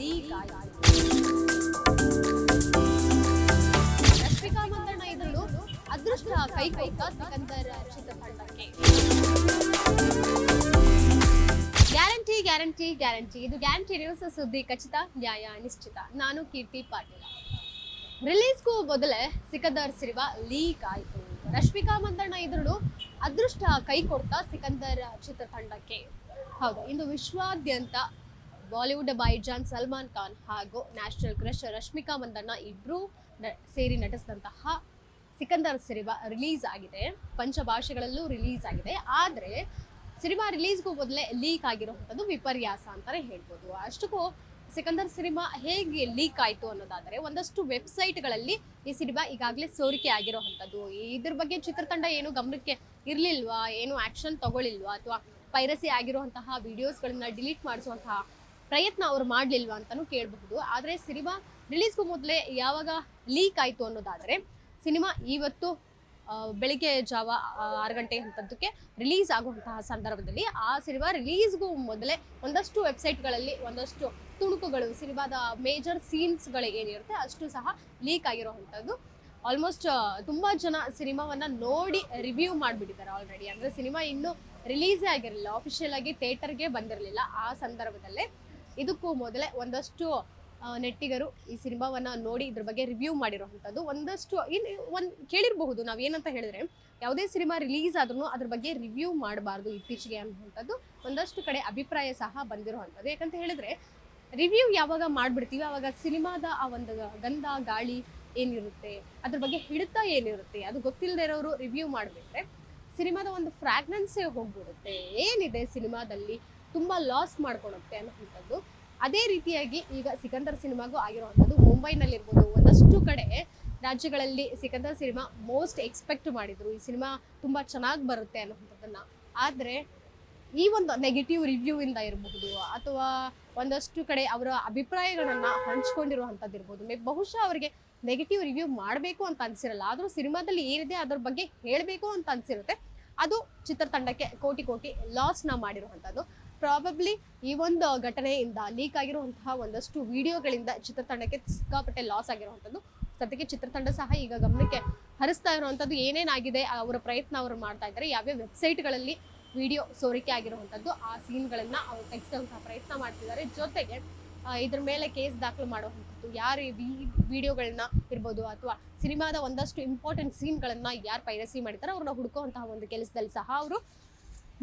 Leak ಆಯಿತು. ರಶ್ಮಿಕಾ ಮಂದಣ್ಣ ಎದುರು ಅದೃಷ್ಟ ಕೈಕೊಟ್ಟ ಸಿಕಂದರ್ ಚಿತ್ರತಂಡಕ್ಕೆ. ಗ್ಯಾರಂಟಿ ಗ್ಯಾರಂಟಿ ಗ್ಯಾರಂಟಿ, ಇದು ಗ್ಯಾರಂಟಿ ನ್ಯೂಸ್. ಸುದ್ದಿ ಖಚಿತ, ನ್ಯಾಯ ನಿಶ್ಚಿತ. ನಾನು ಕೀರ್ತಿ ಪಾಟೀಲ್. ರಿಲೀಸ್ಗೂ ಮೊದಲೇ ಸಿಕಂದರ್ ಸಿನಿಮಾ ಲೀಕ್ ಆಯಿತು. ರಶ್ಮಿಕಾ ಮಂದಣ್ಣ ಎದುರು ಅದೃಷ್ಟ ಕೈ ಕೊಡ್ತಾ ಸಿಕಂದರ್ ಚಿತ್ರತಂಡಕ್ಕೆ. ಹೌದು, ಇಂದು ವಿಶ್ವಾದ್ಯಂತ ಬಾಲಿವುಡ್ ಬೈಜಾನ್ ಸಲ್ಮಾನ್ ಖಾನ್ ಹಾಗೂ ನ್ಯಾಷನಲ್ ಕ್ರಶ್ ರಶ್ಮಿಕಾ ಮಂದಣ್ಣ ಇಬ್ರು ಸೇರಿ ನಟಿಸಿದಂತಹ ಸಿಕಂದರ್ ಸಿನಿಮಾ ರಿಲೀಸ್ ಆಗಿದೆ. ಪಂಚಭಾಷೆಗಳಲ್ಲೂ ರಿಲೀಸ್ ಆಗಿದೆ. ಆದರೆ ಸಿನಿಮಾ ರಿಲೀಸ್ಗೂ ಮೊದಲೇ ಲೀಕ್ ಆಗಿರುವಂಥದ್ದು ವಿಪರ್ಯಾಸ ಅಂತಾನೆ ಹೇಳ್ಬೋದು. ಅಷ್ಟಕ್ಕೂ ಸಿಕಂದರ್ ಸಿನಿಮಾ ಹೇಗೆ ಲೀಕ್ ಆಯಿತು ಅನ್ನೋದಾದರೆ, ಒಂದಷ್ಟು ವೆಬ್ಸೈಟ್ಗಳಲ್ಲಿ ಈ ಸಿನಿಮಾ ಈಗಾಗಲೇ ಸೋರಿಕೆ ಆಗಿರೋವಂಥದ್ದು. ಇದ್ರ ಬಗ್ಗೆ ಚಿತ್ರತಂಡ ಏನು ಗಮನಕ್ಕೆ ಇರಲಿಲ್ವಾ, ಏನು ಆ್ಯಕ್ಷನ್ ತಗೊಳ್ಳಿಲ್ವಾ, ಅಥವಾ ಪೈರಸಿ ಆಗಿರುವಂತಹ ವಿಡಿಯೋಸ್ಗಳನ್ನ ಡಿಲೀಟ್ ಮಾಡಿಸುವಂತಹ ಪ್ರಯತ್ನ ಅವ್ರು ಮಾಡಲಿಲ್ವಾ ಅಂತಲೂ ಕೇಳಬಹುದು. ಆದರೆ ಸಿನಿಮಾ ರಿಲೀಸ್ಗೂ ಮೊದಲೇ ಯಾವಾಗ ಲೀಕ್ ಆಯಿತು ಅನ್ನೋದಾದರೆ, ಸಿನಿಮಾ ಇವತ್ತು ಬೆಳಿಗ್ಗೆ ಜಾವ 6 ಗಂಟೆ ಹಂತಕ್ಕೆ ರಿಲೀಸ್ ಆಗುವಂತಹ ಸಂದರ್ಭದಲ್ಲಿ ಆ ಸಿನಿಮಾ ರಿಲೀಸ್ಗೂ ಮೊದಲೇ ಒಂದಷ್ಟು ವೆಬ್ಸೈಟ್ಗಳಲ್ಲಿ ಒಂದಷ್ಟು ತುಣುಕುಗಳು, ಸಿನಿಮಾದ ಮೇಜರ್ ಸೀನ್ಸ್ಗಳು ಏನಿರುತ್ತೆ ಅಷ್ಟು ಸಹ ಲೀಕ್ ಆಗಿರೋವಂಥದ್ದು. ಆಲ್ಮೋಸ್ಟ್ ತುಂಬ ಜನ ಸಿನಿಮಾವನ್ನು ನೋಡಿ ರಿವ್ಯೂ ಮಾಡಿಬಿಟ್ಟಿದ್ದಾರೆ ಆಲ್ರೆಡಿ. ಅಂದರೆ ಸಿನಿಮಾ ಇನ್ನೂ ರಿಲೀಸೇ ಆಗಿರಲಿಲ್ಲ, ಆಫಿಷಿಯಲ್ ಆಗಿ ಥಿಯೇಟರ್ಗೆ ಬಂದಿರಲಿಲ್ಲ. ಆ ಸಂದರ್ಭದಲ್ಲೇ ಇದಕ್ಕೂ ಮೊದಲೇ ಒಂದಷ್ಟು ನೆಟ್ಟಿಗರು ಈ ಸಿನಿಮಾವನ್ನು ನೋಡಿ ಇದ್ರ ಬಗ್ಗೆ ರಿವ್ಯೂ ಮಾಡಿರೋವಂಥದ್ದು. ಒಂದಷ್ಟು ಕೇಳಿರಬಹುದು, ನಾವೇನಂತ ಹೇಳಿದ್ರೆ, ಯಾವುದೇ ಸಿನಿಮಾ ರಿಲೀಸ್ ಆದ್ರೂ ಅದ್ರ ಬಗ್ಗೆ ರಿವ್ಯೂ ಮಾಡಬಾರ್ದು ಇತ್ತೀಚೆಗೆ ಅನ್ನುವಂಥದ್ದು ಒಂದಷ್ಟು ಕಡೆ ಅಭಿಪ್ರಾಯ ಸಹ ಬಂದಿರುವಂಥದ್ದು. ಯಾಕಂತ ಹೇಳಿದ್ರೆ, ರಿವ್ಯೂ ಯಾವಾಗ ಮಾಡಿಬಿಡ್ತೀವಿ ಆವಾಗ ಸಿನಿಮಾದ ಆ ಒಂದು ಗಂಧ ಗಾಳಿ ಏನಿರುತ್ತೆ, ಅದ್ರ ಬಗ್ಗೆ ಹಿಡಿತ ಏನಿರುತ್ತೆ ಅದು ಗೊತ್ತಿಲ್ಲದೆ ಇರೋರು ರಿವ್ಯೂ ಮಾಡಿಬಿಟ್ರೆ ಸಿನಿಮಾದ ಒಂದು ಫ್ರಾಗ್ರೆನ್ಸೇ ಹೋಗ್ಬಿಡುತ್ತೆ. ಏನಿದೆ ಸಿನಿಮಾದಲ್ಲಿ ತುಂಬ ಲಾಸ್ ಮಾಡ್ಕೊಳುತ್ತೆ ಅನ್ನೋವಂಥದ್ದು. ಅದೇ ರೀತಿಯಾಗಿ ಈಗ ಸಿಕಂದರ್ ಸಿನಿಮಾಗೂ ಆಗಿರುವಂಥದ್ದು. ಮುಂಬೈನಲ್ಲಿರ್ಬೋದು, ಒಂದಷ್ಟು ಕಡೆ ರಾಜ್ಯಗಳಲ್ಲಿ ಸಿಕಂದರ್ ಸಿನಿಮಾ ಮೋಸ್ಟ್ ಎಕ್ಸ್ಪೆಕ್ಟ್ ಮಾಡಿದ್ರು, ಈ ಸಿನಿಮಾ ತುಂಬ ಚೆನ್ನಾಗಿ ಬರುತ್ತೆ ಅನ್ನೋವಂಥದ್ದನ್ನು. ಆದರೆ ಈ ಒಂದು ನೆಗೆಟಿವ್ ರಿವ್ಯೂ ಇಂದ ಇರಬಹುದು, ಅಥವಾ ಒಂದಷ್ಟು ಕಡೆ ಅವರ ಅಭಿಪ್ರಾಯಗಳನ್ನು ಹಂಚ್ಕೊಂಡಿರುವಂಥದ್ದು ಇರ್ಬೋದು. ಬಹುಶಃ ಅವರಿಗೆ ನೆಗೆಟಿವ್ ರಿವ್ಯೂ ಮಾಡಬೇಕು ಅಂತ ಅನ್ಸಿರಲ್ಲ, ಆದರೂ ಸಿನಿಮಾದಲ್ಲಿ ಏನಿದೆ ಅದ್ರ ಬಗ್ಗೆ ಹೇಳಬೇಕು ಅಂತ ಅನ್ಸಿರುತ್ತೆ. ಅದು ಚಿತ್ರತಂಡಕ್ಕೆ ಕೋಟಿ ಲಾಸ್ನ ಮಾಡಿರುವಂಥದ್ದು. ಪ್ರಾಬಬ್ಲಿ ಈ ಒಂದು ಘಟನೆಯಿಂದ ಲೀಕ್ ಆಗಿರುವಂತಹ ಒಂದಷ್ಟು ವಿಡಿಯೋಗಳಿಂದ ಚಿತ್ರತಂಡಕ್ಕೆ ಸಿಕ್ಕಾಪಟ್ಟೆ ಲಾಸ್ ಆಗಿರುವಂಥದ್ದು. ಸದ್ಯಕ್ಕೆ ಚಿತ್ರತಂಡ ಸಹ ಈಗ ಗಮನಕ್ಕೆ ಹರಿಸ್ತಾ ಇರುವಂಥದ್ದು ಏನೇನಾಗಿದೆ, ಅವರ ಪ್ರಯತ್ನ ಅವರು ಮಾಡ್ತಾ ಇದ್ದಾರೆ. ಯಾವ್ಯಾವ ವೆಬ್ಸೈಟ್ಗಳಲ್ಲಿ ವಿಡಿಯೋ ಸೋರಿಕೆ ಆಗಿರುವಂಥದ್ದು ಆ ಸೀನ್ಗಳನ್ನು ಅವರು ತೆಗೆಸುವಂತಹ ಪ್ರಯತ್ನ ಮಾಡ್ತಿದ್ದಾರೆ. ಜೊತೆಗೆ ಇದ್ರ ಮೇಲೆ ಕೇಸ್ ದಾಖಲು ಮಾಡುವಂಥದ್ದು, ಯಾರು ಈ ವಿಡಿಯೋಗಳನ್ನ ಇರ್ಬೋದು ಅಥವಾ ಸಿನಿಮಾದ ಒಂದಷ್ಟು ಇಂಪಾರ್ಟೆಂಟ್ ಸೀನ್ಗಳನ್ನು ಯಾರು ಪೈರಸಿ ಮಾಡಿದ್ದಾರೆ ಅವ್ರನ್ನ ಹುಡುಕುವಂತಹ ಒಂದು ಕೆಲಸದಲ್ಲಿ ಸಹ ಅವರು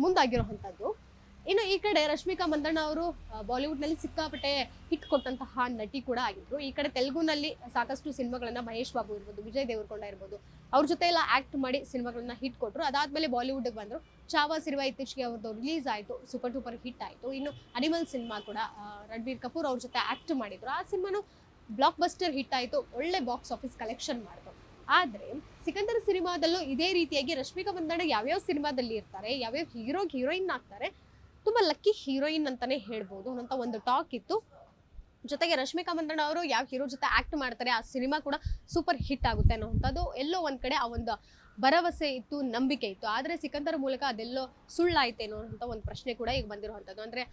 ಮುಂದಾಗಿರುವಂಥದ್ದು. ಇನ್ನು ಈ ಕಡೆ ರಶ್ಮಿಕಾ ಮಂದಣ್ಣ ಅವರು ಬಾಲಿವುಡ್ನಲ್ಲಿ ಸಿಕ್ಕಾಪಟ್ಟೆ ಹಿಟ್ ಕೊಟ್ಟಂತಹ ನಟಿ ಕೂಡ ಆಗಿದ್ರು. ಈ ಕಡೆ ತೆಲುಗುನಲ್ಲಿ ಸಾಕಷ್ಟು ಸಿನಿಮಾಗಳನ್ನ ಮಹೇಶ್ ಬಾಬು ಇರ್ಬೋದು, ವಿಜಯ್ ದೇವರಕೊಂಡ ಇರ್ಬೋದು, ಅವ್ರ ಜೊತೆ ಎಲ್ಲ ಆಕ್ಟ್ ಮಾಡಿ ಸಿನಿಮಾಗಳನ್ನ ಹಿಟ್ ಕೊಟ್ಟರು. ಅದಾದ್ಮೇಲೆ ಬಾಲಿವುಡ್ಗೆ ಬಂದರು. ಚಾವಾ ಸಿನಿಮಾ ಇತ್ತೀಚೆಗೆ ಅವ್ರದ್ದು ರಿಲೀಸ್ ಆಯಿತು, ಸೂಪರ್ ಡೂಪರ್ ಹಿಟ್ ಆಯಿತು. ಇನ್ನು ಅನಿಮಲ್ ಸಿನಿಮಾ ಕೂಡ ರಣಬೀರ್ ಕಪೂರ್ ಅವ್ರ ಜೊತೆ ಆಕ್ಟ್ ಮಾಡಿದ್ರು. ಆ ಸಿನಿಮಾನು ಬ್ಲಾಕ್ ಬಸ್ಟರ್ ಹಿಟ್ ಆಯಿತು, ಒಳ್ಳೆ ಬಾಕ್ಸ್ ಆಫೀಸ್ ಕಲೆಕ್ಷನ್ ಮಾಡಿದ್ರು. ಆದರೆ ಸಿಕಂದರ್ ಸಿನಿಮಾದಲ್ಲೂ ಇದೇ ರೀತಿಯಾಗಿ ರಶ್ಮಿಕಾ ಮಂದಣ್ಣ ಯಾವ್ಯಾವ ಸಿನಿಮಾದಲ್ಲಿ ಇರ್ತಾರೆ, ಯಾವ್ಯಾವ ಹೀರೋಯಿನ್ ಆಗ್ತಾರೆ, ತುಂಬ ಲಕ್ಕಿ ಹೀರೋಯಿನ್ ಅಂತಾನೆ ಹೇಳ್ಬೋದು ಅನ್ನೋಂಥ ಒಂದು ಟಾಕ್ ಇತ್ತು. ಜೊತೆಗೆ ರಶ್ಮಿಕಾ ಮಂದಣ್ಣ ಅವರು ಯಾವ ಹೀರೋ ಜೊತೆ ಆಕ್ಟ್ ಮಾಡ್ತಾರೆ ಆ ಸಿನಿಮಾ ಕೂಡ ಸೂಪರ್ ಹಿಟ್ ಆಗುತ್ತೆ ಅನ್ನೋವಂಥದ್ದು ಎಲ್ಲೋ ಒಂದ್ ಕಡೆ ಆ ಒಂದು ಭರವಸೆ ಇತ್ತು, ನಂಬಿಕೆ ಇತ್ತು. ಆದರೆ ಸಿಕಂದರ್ ಮೂಲಕ ಅದೆಲ್ಲೋ ಸುಳ್ಳಾಯ್ತೇನೋ ಅಂತ ಒಂದು ಪ್ರಶ್ನೆ ಕೂಡ ಈಗ ಬಂದಿರುವಂಥದ್ದು. ಅಂದರೆ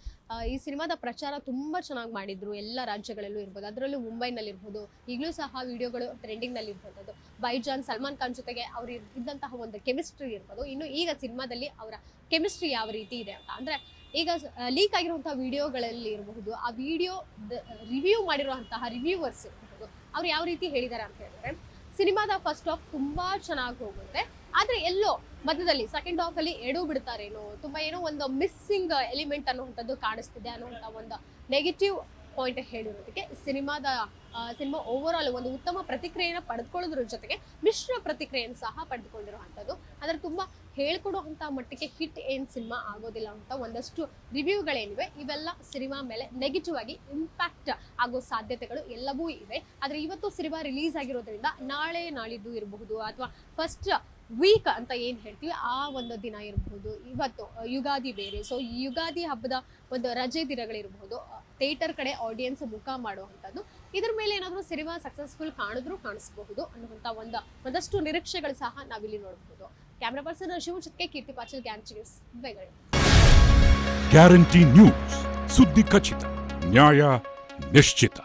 ಈ ಸಿನಿಮಾದ ಪ್ರಚಾರ ತುಂಬ ಚೆನ್ನಾಗಿ ಮಾಡಿದ್ರು ಎಲ್ಲ ರಾಜ್ಯಗಳಲ್ಲೂ ಇರ್ಬೋದು, ಅದರಲ್ಲೂ ಮುಂಬೈನಲ್ಲಿ ಇರ್ಬೋದು. ಈಗಲೂ ಸಹ ವಿಡಿಯೋಗಳು ಟ್ರೆಂಡಿಂಗ್ನಲ್ಲಿ ಇರ್ಬೋದು. ಬೈಜಾನ್ ಸಲ್ಮಾನ್ ಖಾನ್ ಜೊತೆಗೆ ಅವ್ರು ಇದ್ದಂತಹ ಒಂದು ಕೆಮಿಸ್ಟ್ರಿ ಇರ್ಬೋದು. ಇನ್ನು ಈಗ ಸಿನಿಮಾದಲ್ಲಿ ಅವರ ಕೆಮಿಸ್ಟ್ರಿ ಯಾವ ರೀತಿ ಇದೆ ಅಂತ, ಅಂದರೆ ಈಗ ಲೀಕ್ ಆಗಿರುವಂತಹ ವಿಡಿಯೋಗಳಲ್ಲಿ ಇರಬಹುದು, ಆ ವಿಡಿಯೋ ರಿವ್ಯೂ ಮಾಡಿರುವಂತಹ ರಿವ್ಯೂವರ್ಸ್ ಇರಬಹುದು, ಅವ್ರು ಯಾವ ರೀತಿ ಹೇಳಿದ್ದಾರೆ ಅಂತ ಹೇಳಿದ್ರೆ, ಸಿನಿಮಾದ ಫಸ್ಟ್ ಹಾಫ್ ತುಂಬಾ ಚೆನ್ನಾಗಿ ಹೋಗುತ್ತೆ, ಆದ್ರೆ ಎಲ್ಲೋ ಮಧ್ಯದಲ್ಲಿ ಸೆಕೆಂಡ್ ಹಾಫ್ ಅಲ್ಲಿ ಎಡು ಬಿಡ್ತಾರೇನೋ, ತುಂಬಾ ಏನೋ ಒಂದು ಮಿಸ್ಸಿಂಗ್ ಎಲಿಮೆಂಟ್ ಅನ್ನುವಂಥದ್ದು ಕಾಣಿಸ್ತಿದೆ ಅನ್ನುವಂಥ ಒಂದು ನೆಗೆಟಿವ್ ಪಾಯಿಂಟ್ ಹೇಳಿರೋದಕ್ಕೆ ಸಿನಿಮಾ ಓವರ್ ಆಲ್ ಒಂದು ಉತ್ತಮ ಪ್ರತಿಕ್ರಿಯೆಯನ್ನು ಪಡೆದುಕೊಳ್ಳೋದ್ರ ಜೊತೆಗೆ ಮಿಶ್ರ ಪ್ರತಿಕ್ರಿಯೆಯನ್ನು ಸಹ ಪಡೆದುಕೊಂಡಿರುವಂಥದ್ದು. ಆದರೆ ತುಂಬಾ ಹೇಳ್ಕೊಡುವಂಥ ಮಟ್ಟಿಗೆ ಹಿಟ್ ಏನು ಸಿನಿಮಾ ಆಗೋದಿಲ್ಲ ಅಂತ ಒಂದಷ್ಟು ರಿವ್ಯೂಗಳೇನಿವೆ ಇವೆಲ್ಲ ಸಿನಿಮಾ ಮೇಲೆ ನೆಗೆಟಿವ್ ಆಗಿ ಇಂಪ್ಯಾಕ್ಟ್ ಆಗೋ ಸಾಧ್ಯತೆಗಳು ಎಲ್ಲವೂ ಇವೆ. ಆದರೆ ಇವತ್ತು ಸಿನಿಮಾ ರಿಲೀಸ್ ಆಗಿರೋದ್ರಿಂದ ನಾಳೆ ನಾಳಿದ್ದು ಇರಬಹುದು ಅಥವಾ ಫಸ್ಟ್ ವೀಕ್ ಅಂತ ಏನು ಹೇಳ್ತೀವಿ ಆ ಒಂದು ದಿನ ಇರಬಹುದು. ಇವತ್ತು ಯುಗಾದಿ ಬೇರೆ, ಸೊ ಯುಗಾದಿ ಹಬ್ಬದ ಒಂದು ರಜೆ ದಿನಗಳಿರಬಹುದು, ಥಿಯೇಟರ್ ಕಡೆ ಆಡಿಯನ್ಸ್ ಮುಖ ಮಾಡುವಂಥದ್ದು. ಇದ್ರ ಮೇಲೆ ಏನಾದರೂ ಸಿನಿಮಾ ಸಕ್ಸಸ್ಫುಲ್ ಕಾಣಿಸಬಹುದು ಅನ್ನುವಂಥ ಒಂದಷ್ಟು ನಿರೀಕ್ಷೆಗಳು ಸಹ ನಾವಿಲ್ಲಿ ನೋಡಬಹುದು. ಕ್ಯಾಮ್ರಾ ಪರ್ಸನ್ ಶಿವ ಜೊತೆಗೆ Keerthi Patil, guarantee news, Bengaluru. Guarantee news, ಸುದ್ದಿ ಖಚಿತ, ನ್ಯಾಯ ನಿಶ್ಚಿತ.